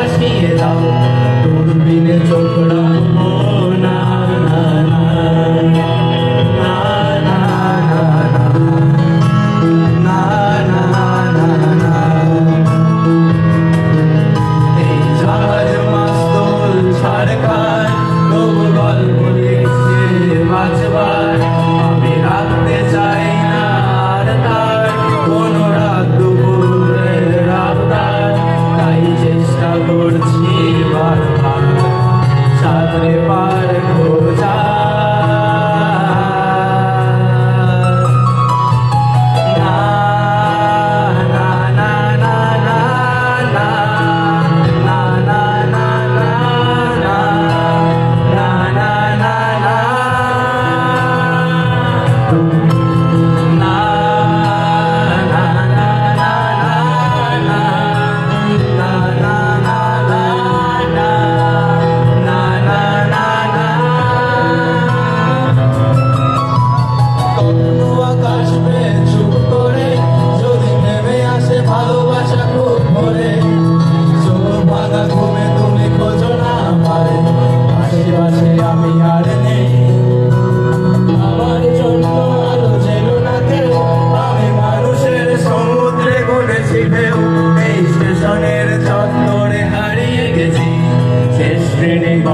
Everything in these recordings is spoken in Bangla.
ভাসিয়ে দাও দূরবীনে চোখ রাখবো না না না না না না না না না এই জাহাজ মাস্তুল সরকার তবু গল্প লিখছে বাঁচবার আমি রাখতে চাই না আর তার কোনো রাত দুপুরে রাবদার তাই চেষ্টা করছি বারবার সাগরে পার খোঁজা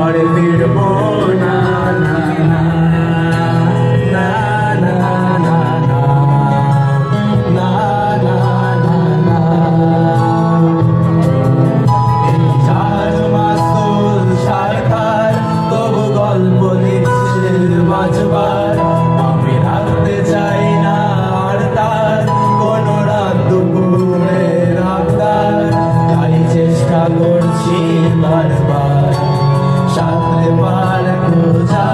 ঘরে ফিরবো না না না না না না না না না এই জাহাজ মাস্তুল সরকার তবু গল্প লিখছে বাঁচবার আমি রাখতে চাই না আর তার কোনো রাত দুপুরে রাবদার তাই চেষ্টা করছি বারবার সাগরে পার খোঁজা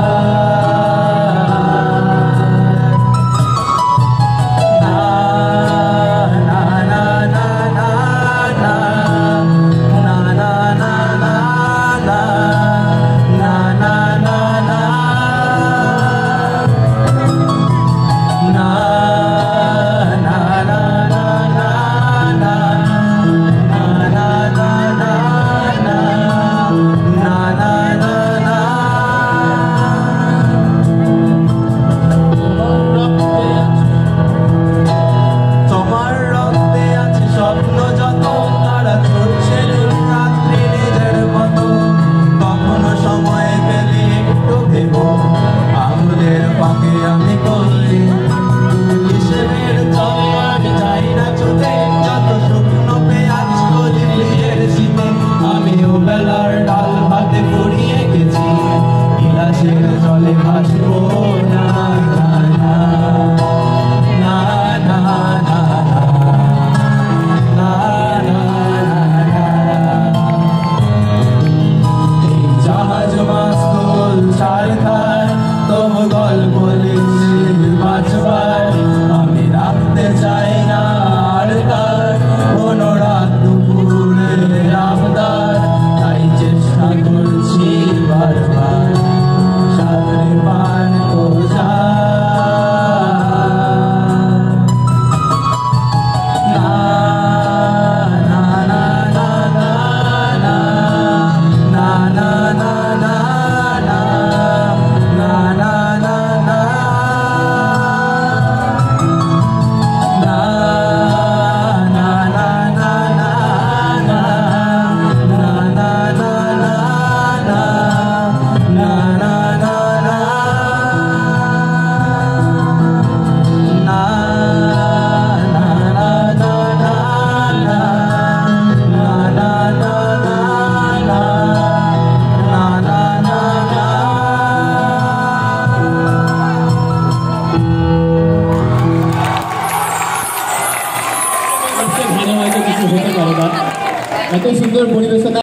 জলে ভাসবো না না না না না না না না এই জাহাজ মাস্তুল সরকার তবু গল্প লিখছে বাঁচবার আমি রাখতে চাই না আর তার কোনো রাত দুপুরে রাবদার তাই চেষ্টা করছি বারবার সাগরে পার খোঁজা না না না না না না না না না না না না না না ভালো হয়তো কিছু হতে পারে না, এত সুন্দর পরিবেশনা।